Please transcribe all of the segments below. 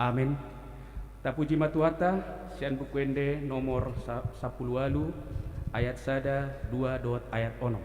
Amin. Tapuji matuata sian bukuende nomor 10 ayat sada 2 dot ayat ono.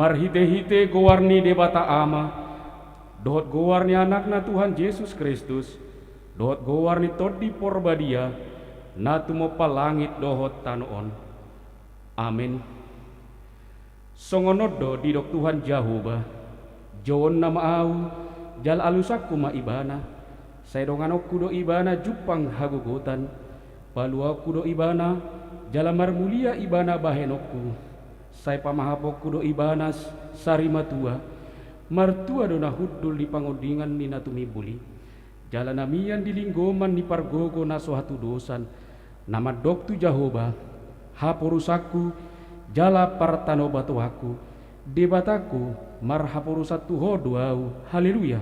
Marhite-hite gowarni debata ama dohot gowarni anakna Tuhan Yesus Kristus, dohot gowarni todi porbadia, natu mo palangit dohot tanoon. Amin. Songonodo didok Tuhan Jehovah, jawon nama au, jal alusaku ma ibana, saydonganokku do ibana jupang hagugutan, paluaku do ibana, jalamar mulia ibana bahenokku, say pamahapokku do ibanas sarimatua, martua do nahuddul di pangodingan ni natumibuli, jalanamian di linggoman ni pargogo na sohatu dosan, nama doktu Jehovah, haporusaku, jala partano batuaku, debataku, marhapurusatu hoduau, haleluya.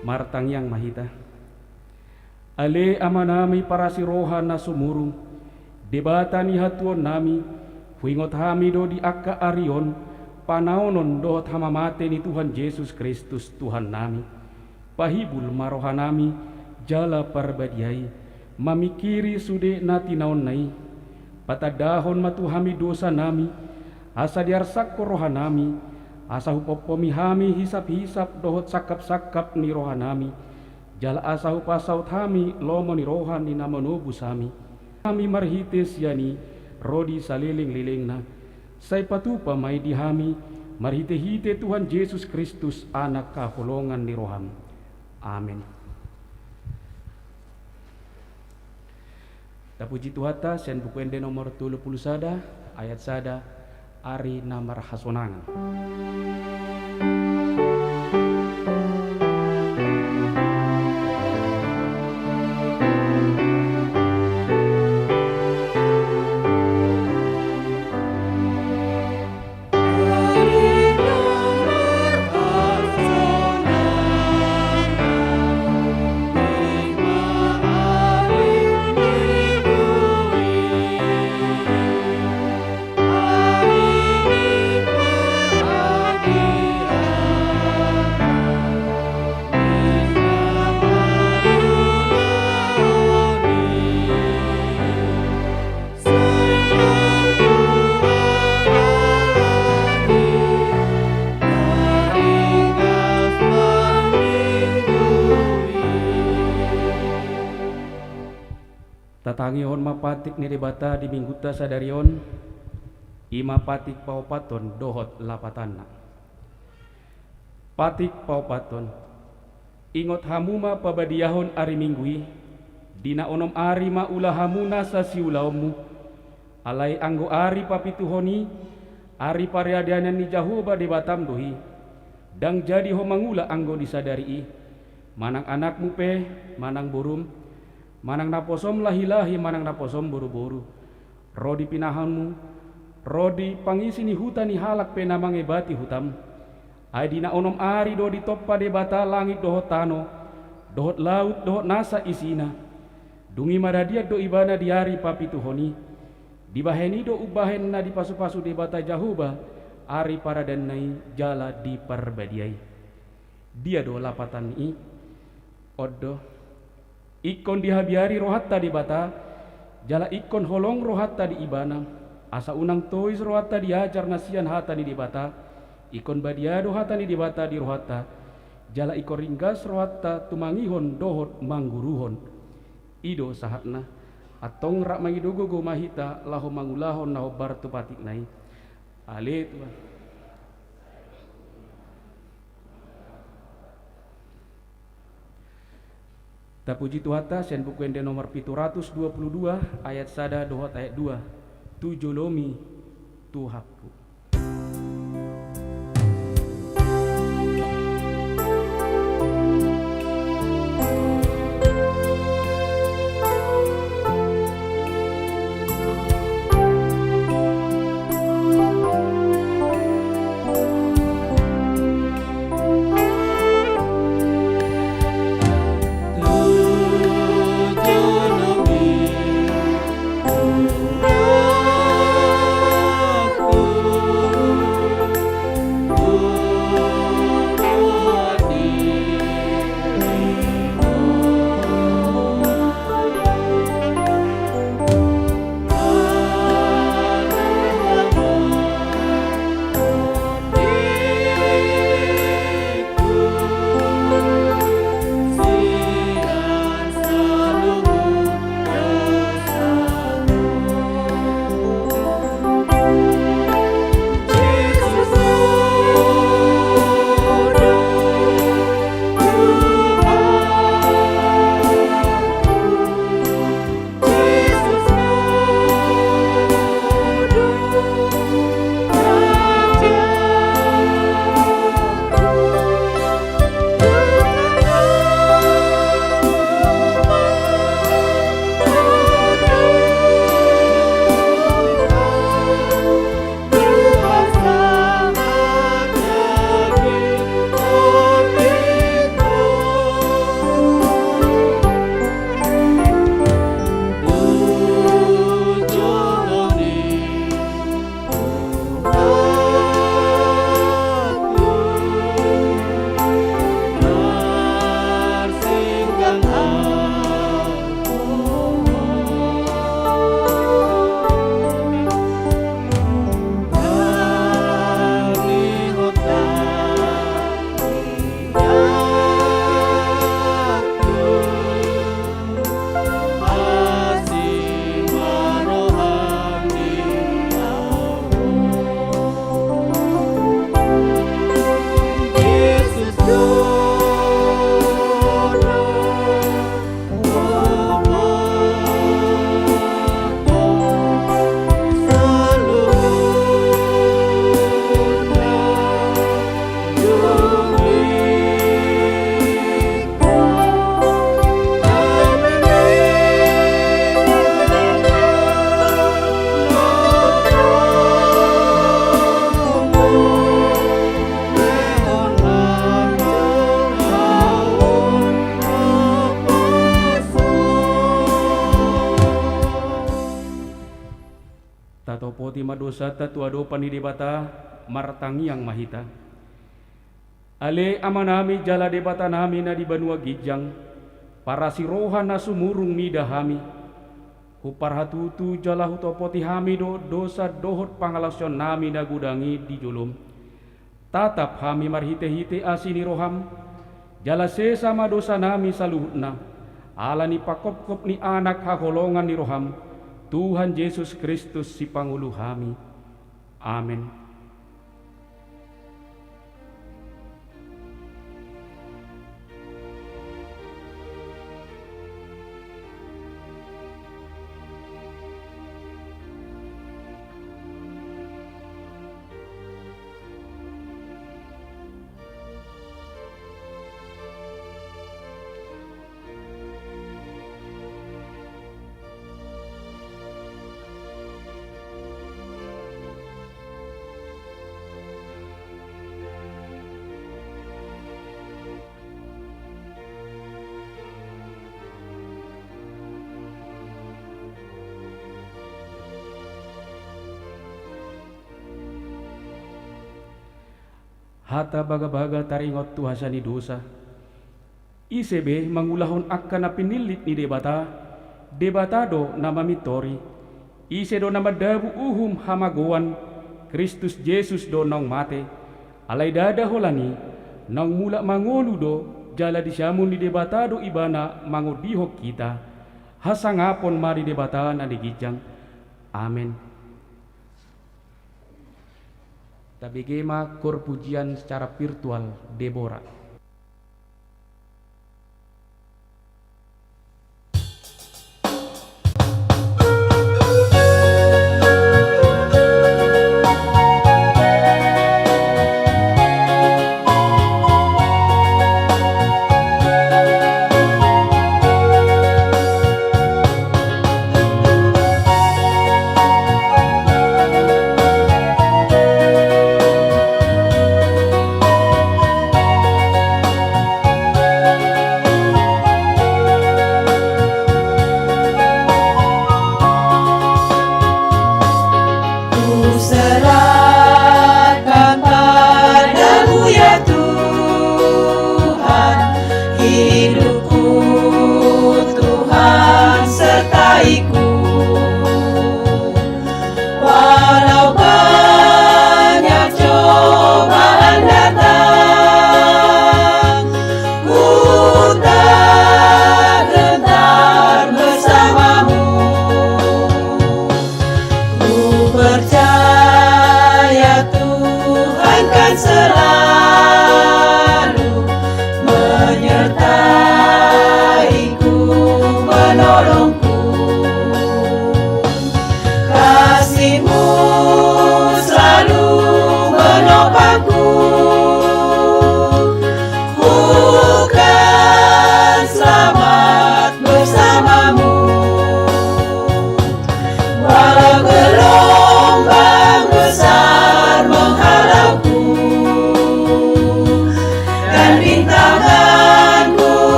Martang yang mahita ale amanami para sirohan na sumurung debata ni hatuon nami huingot hami do di akka arion panaonon dohot hamamate ni Tuhan Yesus Kristus Tuhan nami pahibul marohan nami jala parbadiai mamikiri sude nati naon nai patadahon matu hami dosa nami asa diarsak rohan nami asa hupopomi hami hisap-hisap dohot sakap-sakap ni rohan nami jala asa hupasaut hami lomo ni rohan ni namanubus hami marhites yani rodi saliling-liling na say patupa may di hami marhite-hite Tuhan Yesus Kristus anak kaholongan ni roham. Amin. Tapuji Tuhata sen bukuende nomor 30 sada ayat sada ari namar hasonangan. Tatangihon mapatik ni debata di mingguta sadarion ima patik paupaton dohot lapatanna patik paupaton ingot hamuma pabadiahon ari minggui dina onom ari maula hamuna sa siulaumu alai anggo ari papituhoni ari pariadanan ni Jehovah debatam dohi dang jadi homangula anggo disadari manang anakmu pe manang burum manang naposom lahi-lahi manang naposom buru-buru rodi pinahanmu rodi pangisi ni hutan ni halak pe namang ebati hutam ay dina onom ari do di toppa de bata langit dohot tano dohot laut dohot nasa isina dungi maradiat do ibana diari papituhoni dibaheni do ubahen na di pasu-pasu de bata Jehovah ari paradanai jala di parbadiai dia do lapatan i oddo ikon dihabiari rohatta di bata jala ikon holong rohatta di ibana asa unang tois rohatta diajar nasian hata ni di bata ikon badiado hata ni di bata di rohatta jala ikon ringgas rohatta tumangihon dohot mangguruhon ido sahatna atong rak mangidogo go mahita laho mangulahon naho bartu patik nai ale Tuhan. Tapuji Tuhata sen bukuende nomor 722 ayat sada dohot ayat 2 tujolomi Tuhaku. Aku atau poti madosa tatuado panidebata martangi yang mahita. Ale amanami jala debata nami na di banua gijang, para sirohan na sumurung midahami. Huparhatutu jala hutopoti hami do dosa dohot pangalasyon nami na gudangi di julum. Tatap hami marhite-hite asini roham, jala sesama dosa nami saluhutna. Ala ni pakop-kop ni anak hakolongan ni roham, Tuhan Yesus Kristus si Pangulo hami. Amen. Hata baga-baga taringot tuhasani dosa. Isebe mangulahon akka na pinilit ni debatado na mamitori. Ise do na madabu uhum hamagoan, Kristus Jesus do nang mate. Alay dada holani, nang mula mangolu do, jala disyamun ni debatado ibana mangudihok kita. Hasangapon mari debata na digijang. Amen. Tabigema kor pujian secara virtual Deborah.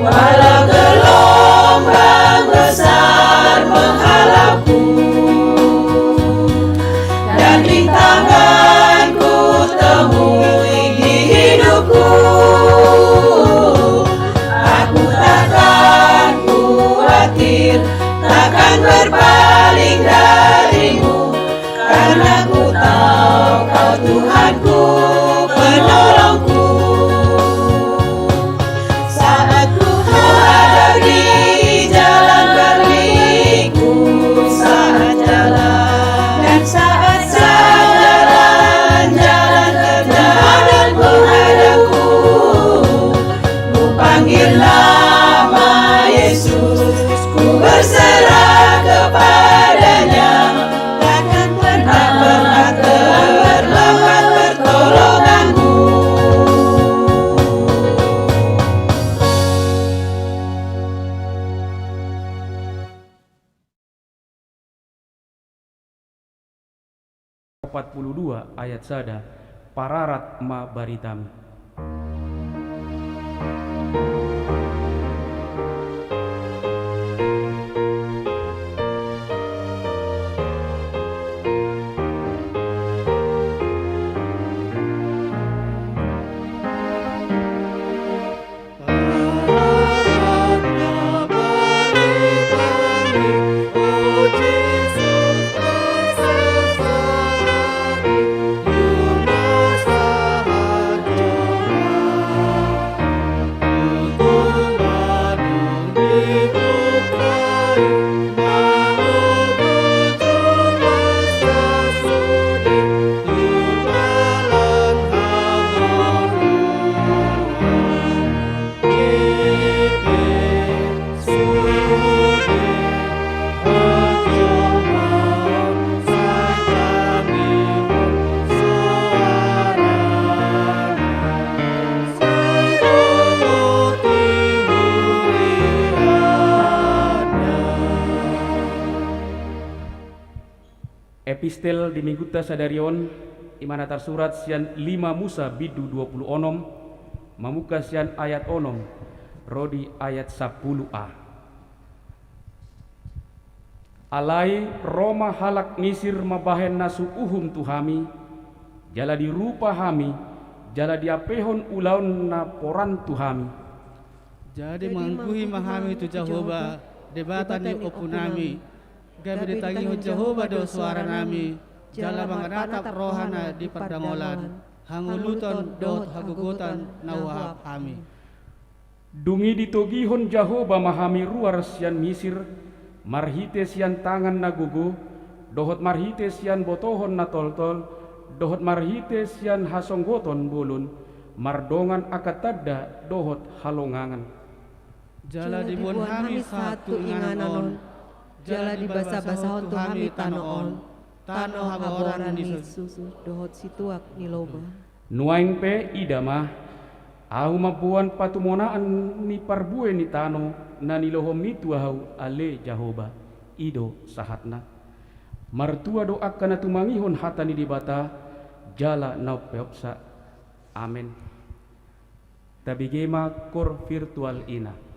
Walau gelombang besar menghalauku, berpaling darimu, karena ku tahu kau Tuhanku, penolongku. Saat ku ada di jalan berliku, saat jalan dan saat jalan menghadapku, ku panggil nama Yesus, ku berserah kepadanya, takkan pernah terlambat pertolonganmu. Ayat 42 ayat sada pararat ma baritami. Epistel di Mingguta Sadarion imana tersurat sian 5 Musa bidu 20 onom mamuka sian ayat onom rodi ayat 10a. Alai Roma halak nisir mabahen nasu uhum tuhami, jala dirupa hami, jala diapehon ulaun na poran tuhami. Jadi mangkuhi mahami tu Jehovah debatan ni opunami, gabi ditangi ho Jehovah do suara nami, jala manganatap rohana di perdangolan, hanguluton dot hagugutan nawahap hami. Dungi ditogihon Jehovah mahami ruar sian misir, marhite sian tangan nagugu, dohot marhite sian botohon na toltol, dohot marhite sian hasonggoton bulun, mardongan akatadda dohot halongangan. Jala dibuan hami satu ingananon, jala dibasa-basahon tu hami tanoon, tano haboran di susu dohot situak ni loba. Nuaing pe idamah, au mabuan patumonaan ni parbue ni tano na nilohom ni tuahau ale Jehovah ido sahatna. Martua doa kana tumangihon hata ni dibata jala nau peopsa. Amen. Tabigema kor virtual ina.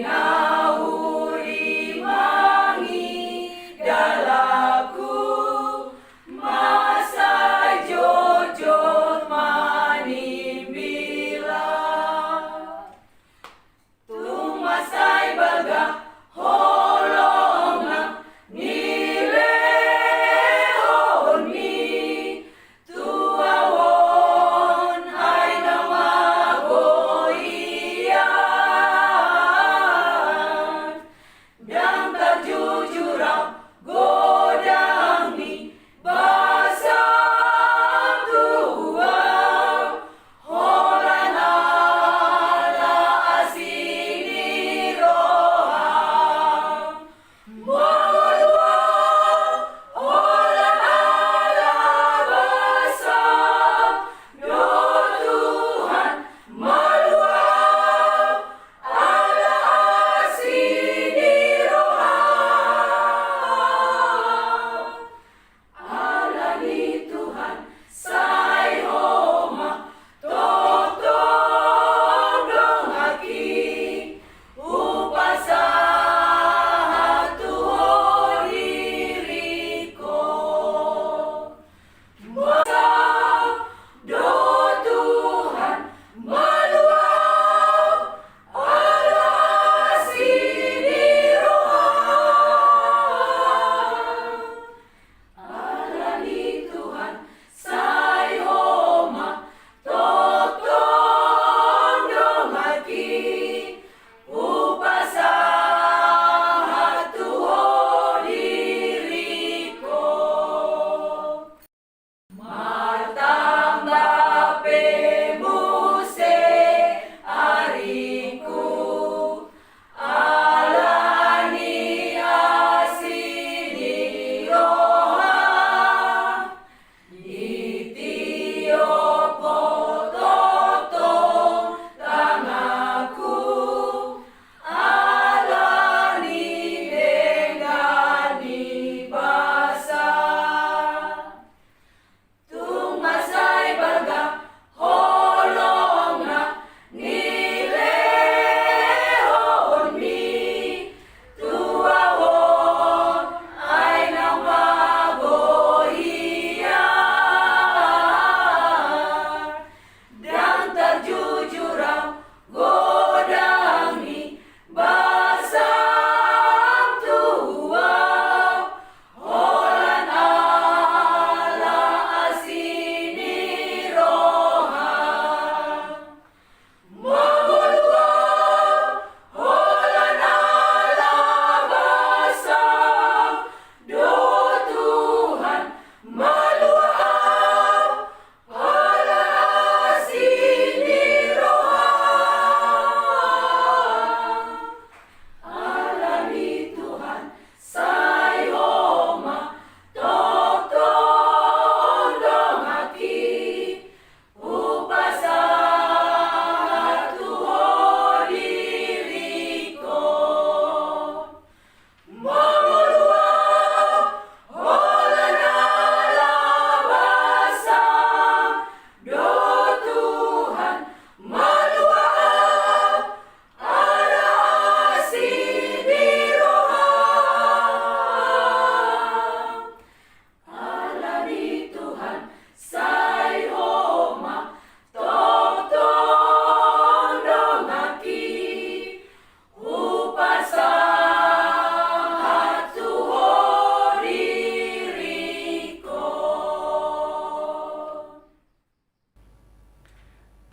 Now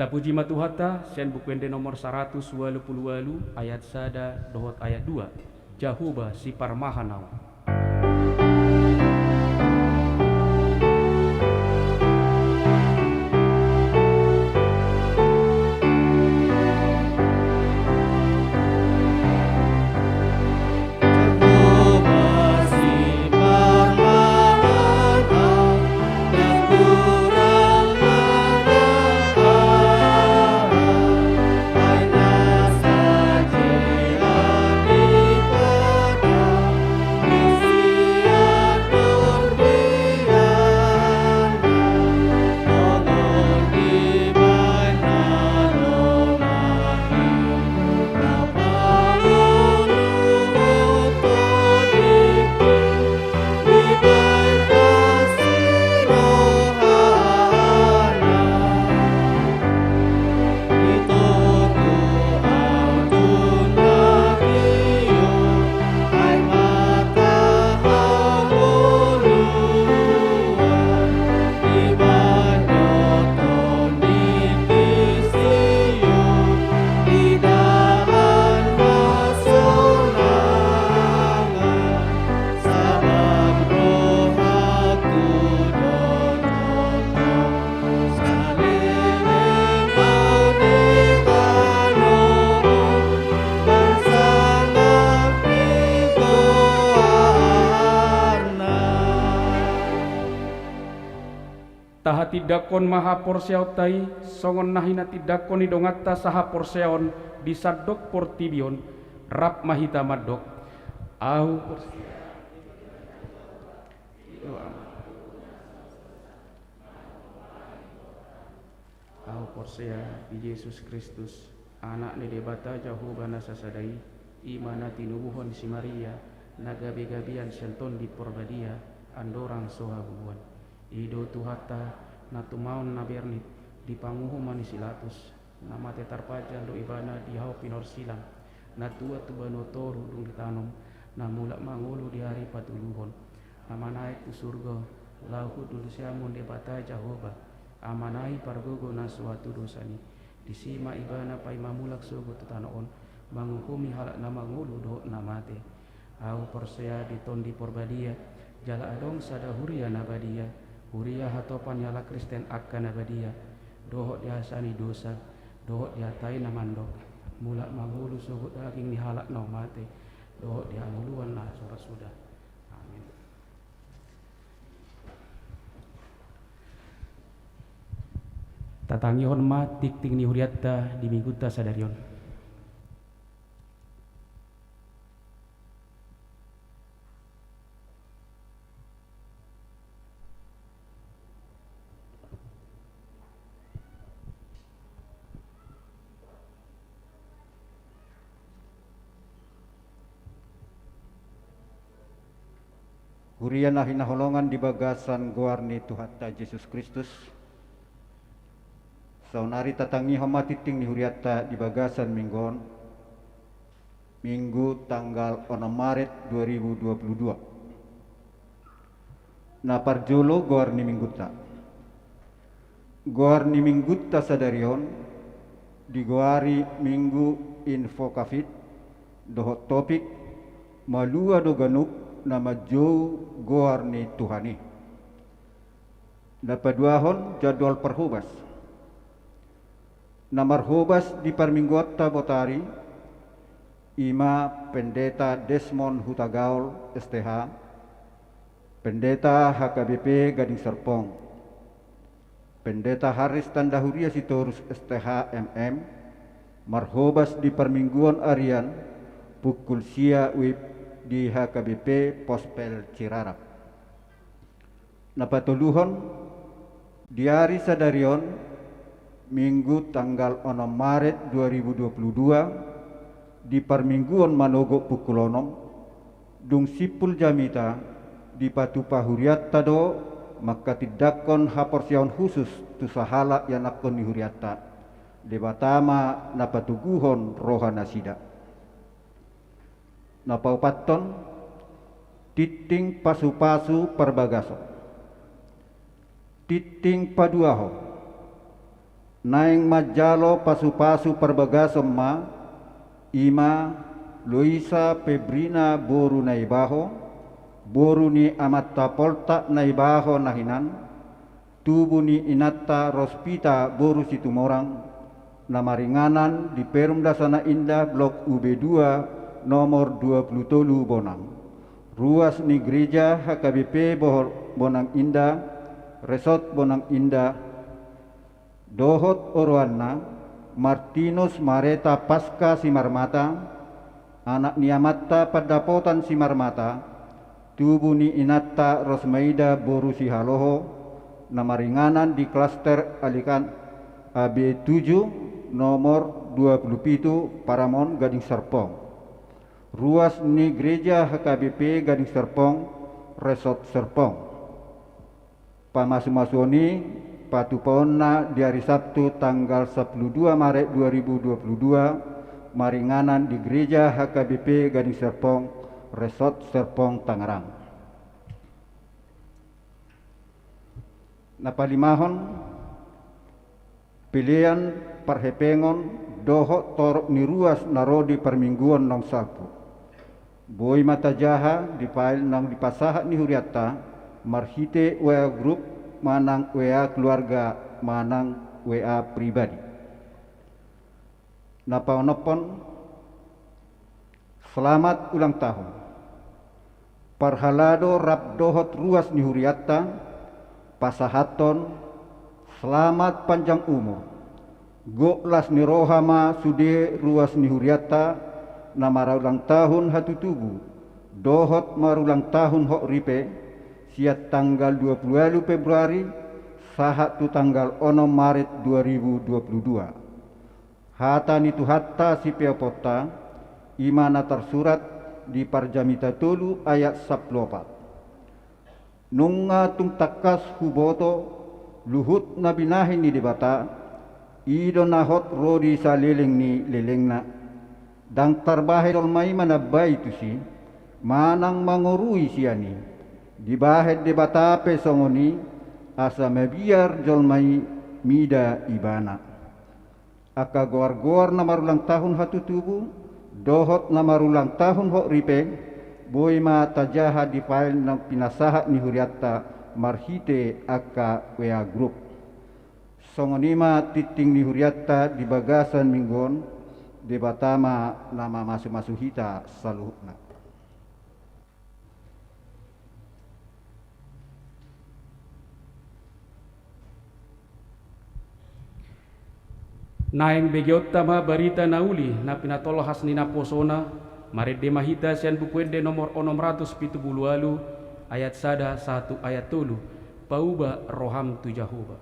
Tapuji matuhata sen bukuende nomor 188 ayat 1 dohot ayat 2. Jahuba si parmahanau. Taha tidakon maha porseautai songon nahina tidakon idongatta saha porseon disadok portibion rap mahita madok au porsea di Yesus Kristus anak ni debata jauh bana sasadai imana tinubuhon si Maria nagabe-gabian senton di porbadia andorang sohabuan Ido tuhata natumaon nabernit di panguhu manisilatus nama tetarpajan do ibana di hau pinor silang natua tubanotoru dung ditanom namulak mangulu di hari patuluhon nama naik tu surga lahu dulu siamun debata Jahoba amanai pargogo na suatu dosani disima ibana pai mamulak sugo tutanoon manguhumi halak nama ngulu do namate au persea ditondi porbadia jala adong sada huria nabadia Huria hatopan yala Kristen akan abadia dohok diasani dosa dohok diatai namandok mulak mangulu sugut daging dihalak no mate dohok dianguluan lah surat sudah amin. Tatangi hormat tikting ni huriatta di mingguta sadarion. Hurian hinaholongan di bagasan guarni Tuhatta Yesus Kristus. Saunari tatangi homatiting ni huriata di bagasan minggon. Minggu tanggal 6 Maret 2022. Naparjolo guarni minggutta. Guarni minggutta sadarion di guari minggu info kafit dohot topik malua do ganuk nama jo goarni Tuhani. Dapat duahon jadwal perhubas. Namar hubas di permingguata botari ima pendeta Desmond Hutagaul STH, pendeta HKBP Gading Serpong, pendeta Haris Tandahuria Sitorus STH MM, marhobas di permingguan Arian pukul sia wib di HKBP Pospel Cirarap. Napatuluhon di hari sadarion Minggu tanggal 6 Maret 2022 di permingguan Manogo pukul 6 dung sipul jamita di patupa huriatta do maka tidakon haporsiaon khusus tu sahala yang nakon ni huriatta debatama napatuguhon rohana sida. Napaupaton titing pasu-pasu perbagaso titing paduaho naing majalo pasu-pasu perbagasem ma, ima Luisa Pebrina boru naibaho, boru ni amatta polta naibaho nahinan, tubu ni inatta rospita boru situmorang, namaringanan di Perumda Sana Indah Blok UB2 nomor 23 Bonang. Ruas ni Gereja HKBP Bonang Indah, Resort Bonang Indah, Dohot Orwana, Martinus Mareta Pasca Simarmata, anak Niamatta Padapotan Simarmata, tubu ni Inatta Rosmaida Boru Sihaloho, namaringanan di klaster Alikan AB7 nomor 27 Paramon Gading Serpong. Ruas ni Gereja HKBP Gading Serpong, Resort Serpong. Pamasu-masuni patuponna di hari Sabtu tanggal 12 Maret 2022 maringanan di Gereja HKBP Gading Serpong, Resort Serpong, Tangerang. Napalimahon pilihan parhepengon doho torok ni ruas narodi permingguan nong salpu. Boy mata jaha di file nang dipasahat ni huriata marhite WA group manang WA keluarga manang WA pribadi. Napaonopon selamat ulang tahun. Parhalado rap dohot ruas ni huriata pasahaton selamat panjang umur. Goklas ni rohama sude ruas ni huriata na marulang tahun hatu tubu. Dohot marulang tahun hok ripe siat tanggal 20 Februari sahat tu tanggal 6 Maret 2022. Hata nitu hatta si peopota imana tersurat di Parjamita Tolu ayat 14. Nunga tung takas huboto luhut nabinahin ni debata ido nahot rodi sa leleng ni lelengna dang tarbahe dolmai manabai tu si manang mangurui siani dibahet debata pesongoni asa mebiar jolmai mida ibana aka goar-goar na marulang tahun hatu tubu dohot na marulang tahun hok ripe boy ma tajaha di file ng pinasahat ni huriata marhite aka WA group songonima titing ni huriata di bagasan minggon debatama nama masu-masu hita saluhna. Naeng begiot tama barita nauli na pinatolo hasni na posona marit de mahita sian bukuende nomor 678 ayat 1 ayat 3 pauba roham tu Jahoba.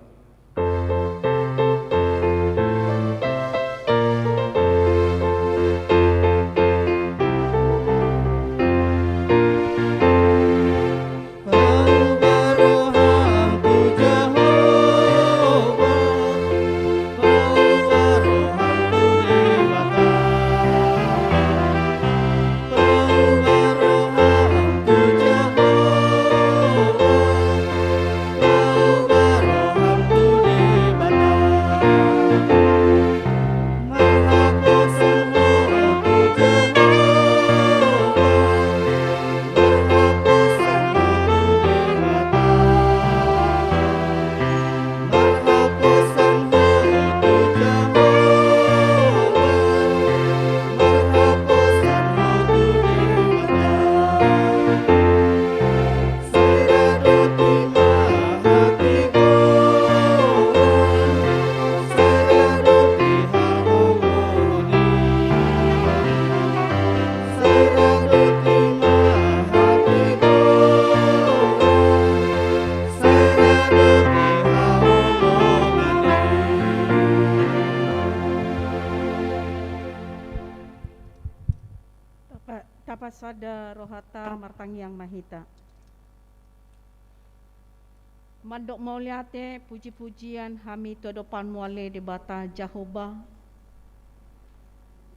Tapasada rohata martangiang mahita. Mandok mauliate puji-pujian hami todopan muale debata Jahoba.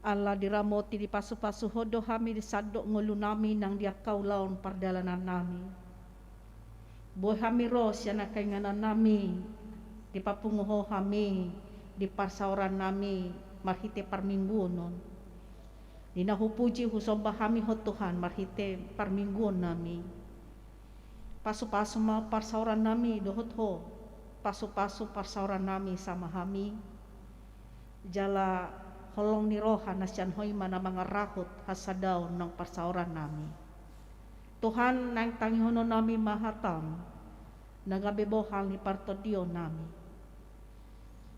Allah diramoti di pasu-pasu hodo hami disadok ngulunami nang dia kaulaun pardalanan nami. Boy hami ros yana kainganan nami di papunguho hami di parsauran nami marhite parmingguon non. Dina hupuji husomba kami ho Tuhan marhite parmingguon nami. Pasu-pasu ma parsauran nami dohot ho. Pasu-pasu parsauran nami sama kami. Jala holong ni roha nasyan hoy mana mga rahot hasadaw ng parsauran nami. Tuhan nang tangihono nami mahatam. Nagabebohal ni partodiyo nami.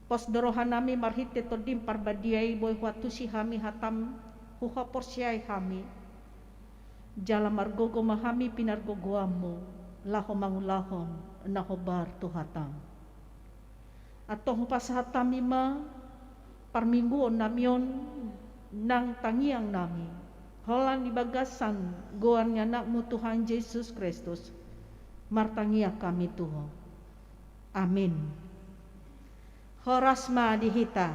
Pos dorohan nami marhite todim parbadiay boy watu si kami hatam huha porsyay kami. Jala margogo mahami pinargogoamo laho mangulahon nahobar tuhatam. Ato hupasahatam ima parmingguon namyon nang tangiang nami. Holan ibagasan goan nga nakmu Tuhan Jesus Kristus. Martangia kami Tuhan. Amin. Horasma dihita.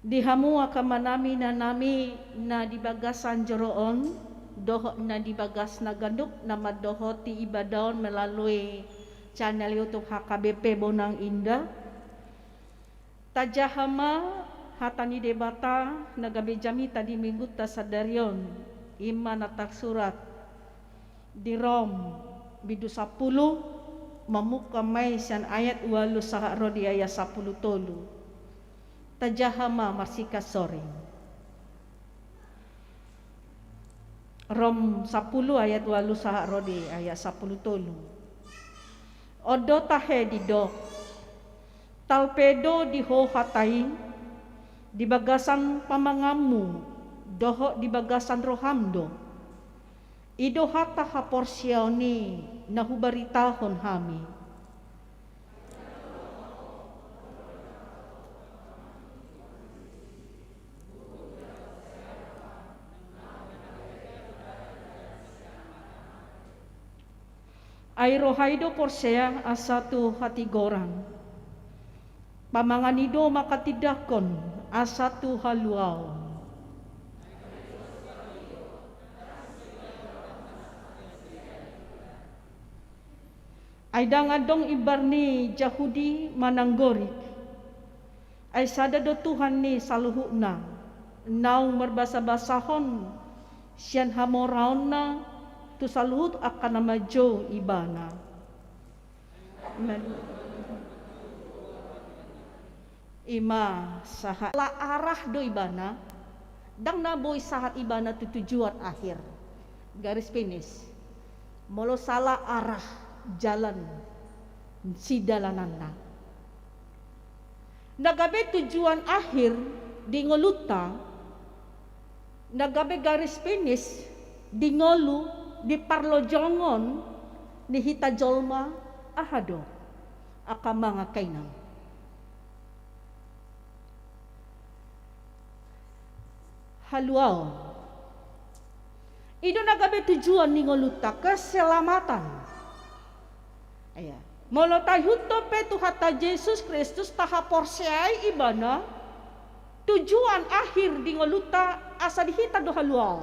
Dihamua kamanami na nami na dibagasan joroon, doho na dibagas na ganduk na madoho ti ibadaon melalui channel YouTube HKBP Bonang Indah. Tajahama hatani debata nagabejami tadi minggu tasadaryon ima natak surat di Rom bidu 10 mamuka may siyan ayat 8 saha rodi ayat 10 tolu. Tajahama marsika soring. Rom 10 ayat 8 saha rodi ayat 10 tolu. Odo tahe didok. Talpedo di ho hatai. Di bagasan pamangamu. Doho di bagasan rohamdo. Ido hata haporsiyaw ni nahubaritahon hami. Ay rohaido porsiya asatu hatigoran. Pamanganido makatidakon asatu haluaw. Ay dangadong ibar ni Yahudi mananggorik. Ay sadado Tuhan ni saluhu na. Naw merbasa-basahon siyan hamoraon na tu saluhut akan nama jo ibana. Ima saha la arah do ibana. Dang naboy sahat ibana tu tujuan akhir. Garis finish. Molo salah arah jalan si dalananna. Nagabe tujuan akhir di ngoluta, nagabe garis finish di ngolu di parlojongon ni hita jolma ahado akamanga kainang. Haluaw. Ido nagabe tujuan ni ngoluta keselamatan. Aya. Molo tahuto pe tuhata Yesus Kristus taha porsiay ibana tujuan akhir di ngoluta asa dihita do haluaw.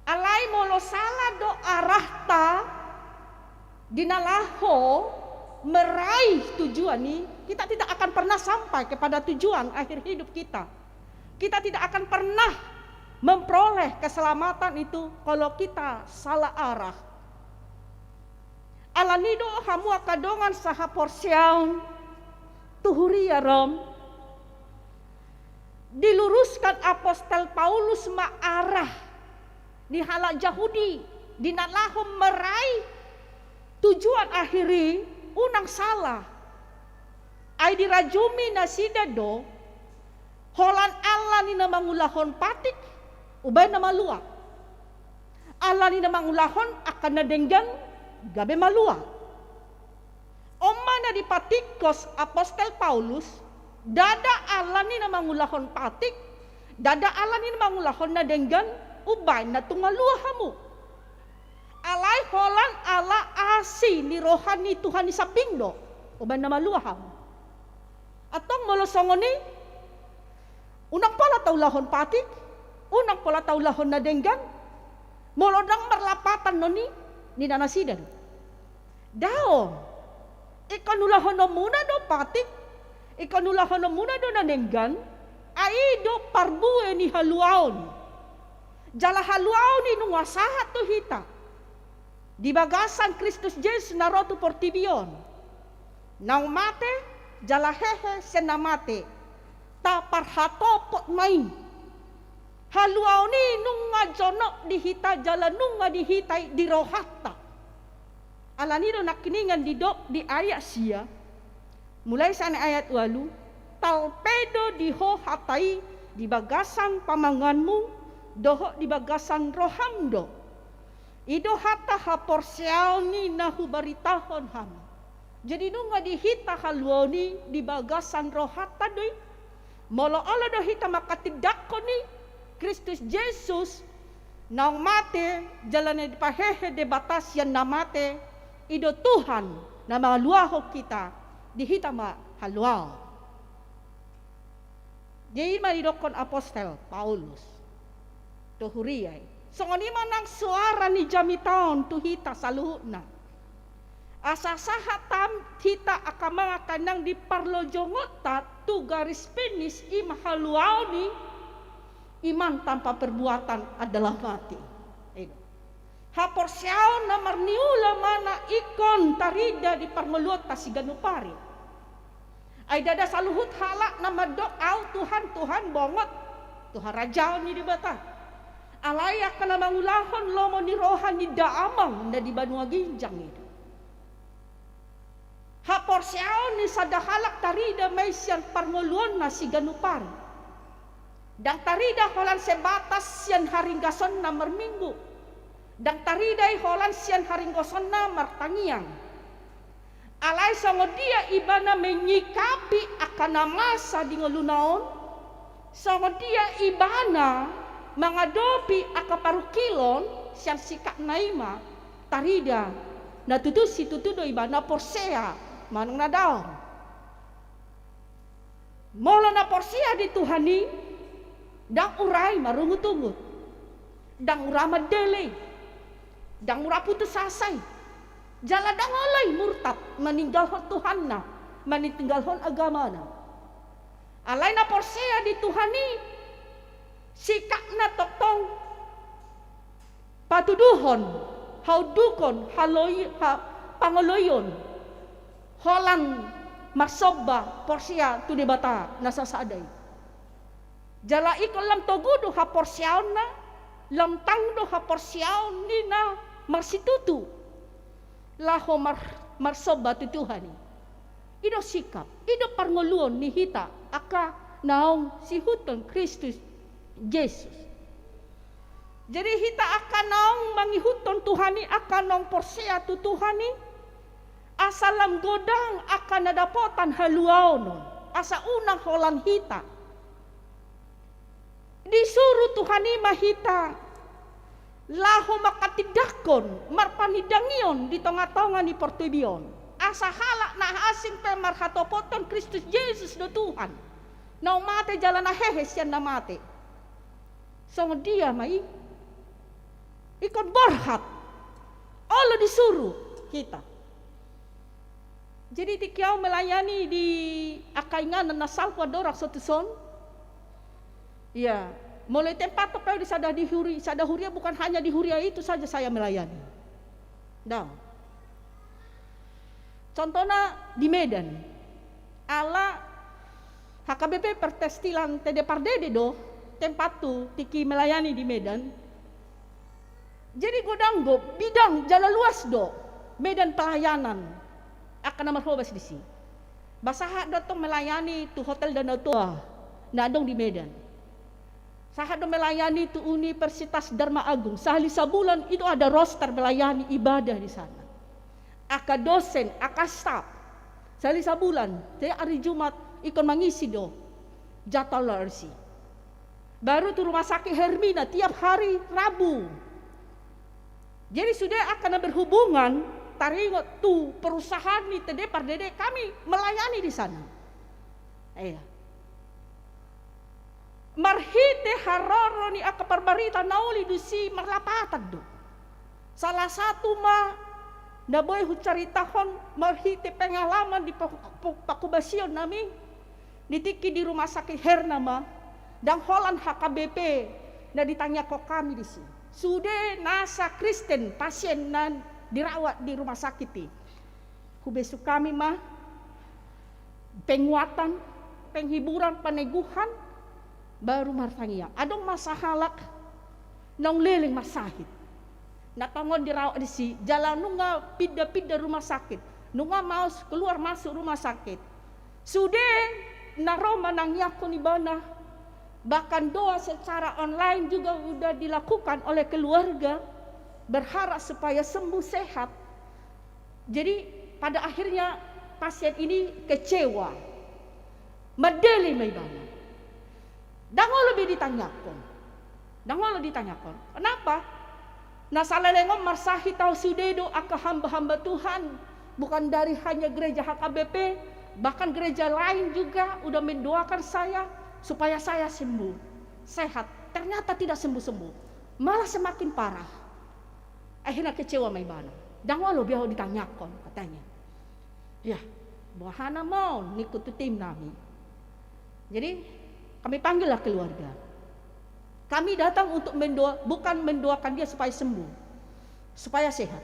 Alay molo salah do arahta dinalaho meraih tujuan ni kita tidak akan pernah sampai kepada tujuan akhir hidup kita. Kita tidak akan pernah memperoleh keselamatan itu kalau kita salah arah. Alanido hamu akadongan saha porsiaun tuhuri ya Rom. Diluruskan apostol Paulus ma'arah di halak Yahudi dinalahum meraih tujuan akhiri unang salah. Ay dirajumi nasidado holan Allah ni namangulahon patik ubay na maluak. Allah ni namangulahon akan nadenggan gabe malua. Omana di patikos apostol Paulus dada Allah ni namangulahon patik dada Allah ni namangulahon na denggan ubay na tungalua hamu. Alay holan Allah asi ni rohani Tuhan ni sapingdo ubay na malua hamu. Atong molosongon ni unang pala taulahon patik unang pala taulahon na denggan molodang merlapatan noni ni nanasidan. Dao ikanulahono muna do patik, ikanulahono muna do nanenggan, aido parbue ni haluaon. Jala haluaon ni nungasahat to hita. Di bagasan Kristus Jesus naroto portibion. Nang mate, jala hehe senamate. Ta parhatopot main. Haluaon ni nunga jonok di hita jala nunga di hita di rohata. Alaniro nakiningan di ayat sia. Mulai sana ayat 8, talpedo di ho hatai di bagasan pamanganmu, doho di bagasan rohamdo. Ido hata haporsiaoni nahu baritahon ham. Jadi nunga di hita haluoni di bagasan rohata doi. Molo ala do hita makatidakoni Kristus Yesus nang mate jalan di pahehe de batas yang namate. Ido Tuhan na mga luaho kita dihita ma haluaw. Jadi maridokon apostol Paulus to huriyay. So ngani manang suara ni jamitaon tu hita saluhna. Asa sahatam hita akamanga kanang di parlojongota tu garis finish haluaw ni iman tanpa perbuatan adalah mati. Haporsiaw na marniula mana ikon tarida di parmeluot tasiganupari. Ay dada saluhut halak na madoaw Tuhan bongot. Tuhan rajaw ni di bata. Alayak ka na mangulahon lomo ni rohan ni daamang na di banua ginjang itu. Haporsiaw ni sadahalak tarida may siyang parmeluon na siganupari. Dang tarida holan sebatas siyan haringgason na merminggu. Dan taridai holan sian haringgoson na martangiang. Alay songo dia ibana menyikapi akan masa di ngelunaon. Songo dia ibana mengadopi akaparukilon sian sikak naima tarida. Na tutu si tutu do ibana porsea manung nadaon. Molo na porsea di Tuhani dang urai marungut-ungut. Dang urama delay. Dang mura putus asay. Jala dang olay murtad meninggalhon Tuhan na, meninggalhon agama na. Alay na porsea di Tuhani sikak na toktong patuduhon, haudukon, pangoloyon, holan masoba porsea tu debata nasasaday. Jala ikon lam togudo ha porseaon na, lam tangdo ha porseaon ni na marsitutu laho marsoba tu Tuhani. Ido sikap, ido parngoluon ni hita aka naong si huton Kristus Jesus. Jadi hita aka naong mangihuton Tuhani aka naong porsea tu Tuhani asalam godang aka nadapotan haluaonon asa unang holan hita. Disuruh Tuhani mahita laho makatidakon marpanidangion di tengah-tengah ni portibion asa halak na asing pe marhatopoton Kristus Yesus do Tuhan nau mate jalan hehe sian na mate song dia mai ikon borhat Allah disuruh kita. Jadi tikiau melayani di akaingan na Salvador sotuson ya. Mulai tempat tokai di Sadahuria bukan hanya di Huria itu saja saya melayani. Dah. Contohnya di Medan. Ala HKBP Pertestilan TD Pardede do tempat tu tiki melayani di Medan. Jadi godang go bidang jalan luas do Medan pelayanan akan nomor hobas di sini. Basaha datang melayani tu hotel Danau Toa nadong di Medan. Sahado melayani itu Universitas Dharma Agung. Sehari sebulan itu ada roster melayani ibadah di sana. Aka dosen, aka staff. Sehari sebulan. Jadi hari Jumat ikon mengisi do jadwal RC. Baru tuh rumah sakit Hermina tiap hari Rabu. Jadi sudah akan berhubungan taringot tuh perusahaan di TD Pardede kami melayani di sana. Marhite haroro ni akaparbarita nauli dusi marlapatan do. Salah satu Na boy hucaritahon marhiti pengalaman di pakubasion nami. Nitiki di rumah sakit Hernama dan Holland HKBP. Na ditanya kok kami di sini. Sudah nasa Kristen pasien nan dirawat di rumah sakit ti. Kubesu kami mah penguatan, penghiburan, peneguhan baru martangia. Adong masahalak nong liling masahit. Natongon dirawat di si jalan nunga pindah-pindah rumah sakit. Nunga mau keluar masuk rumah sakit. Sudah naroma nang yakun ibana. Bahkan doa secara online juga sudah dilakukan oleh keluarga. Berharap supaya sembuh sehat. Jadi pada akhirnya pasien ini kecewa. Medeli maibana. Dango lebih ditanyakan. Kenapa? Nah salalengom marsahi tau sudedo aka hamba-hamba Tuhan. Bukan dari hanya gereja HKBP, bahkan gereja lain juga udah mendoakan saya supaya saya sembuh, sehat. Ternyata tidak sembuh-sembuh, malah semakin parah. Akhirnya kecewa maibana. Dan walau biar ditanyakan katanya. Ya, bahana mau nikut tim nami. Jadi kami panggillah keluarga. Kami datang untuk bukan mendoakan dia supaya sembuh, supaya sehat.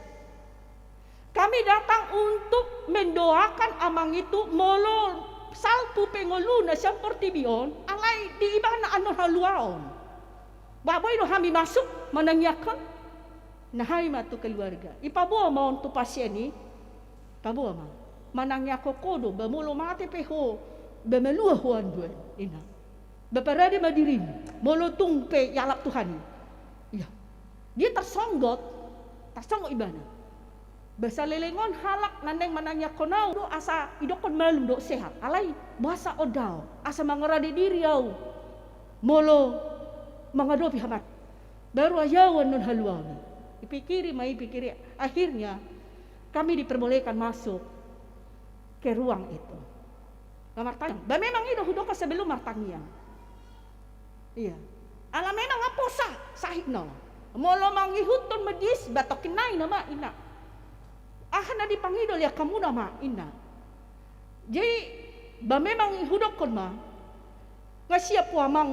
Kami datang untuk mendoakan amang itu molo salpu pengoluna seperti bion alai di ibana anu haluaon. Baboy no kami masuk menanyakan nahai matu keluarga. Ipabuah mau tu pasien ni, pabuah mau manangnya kokodo bamolo mati peho bemelua huan duen ina. Baparade madirim, molo tungpe yalap Tuhan. Ya. Dia tersonggot ibana. Basa lelengon halak naneng mananya konau do asa idokon malum do sehat. Alai bahasa odau asa mangarade diri au. Molo mangadopi hamat. Baru ayawan non haluawi. Dipikiri. Akhirnya kami diperbolehkan masuk ke ruang itu. Martanya, memang itu hudoka sebelum martanya. Iya. Ala memang ngaposa sahibna. Molo mangihutun medis batokinai nama ina. Ahna dipangidol ya kamu nama ina. Jadi memang hudokon mah ngasiap puamang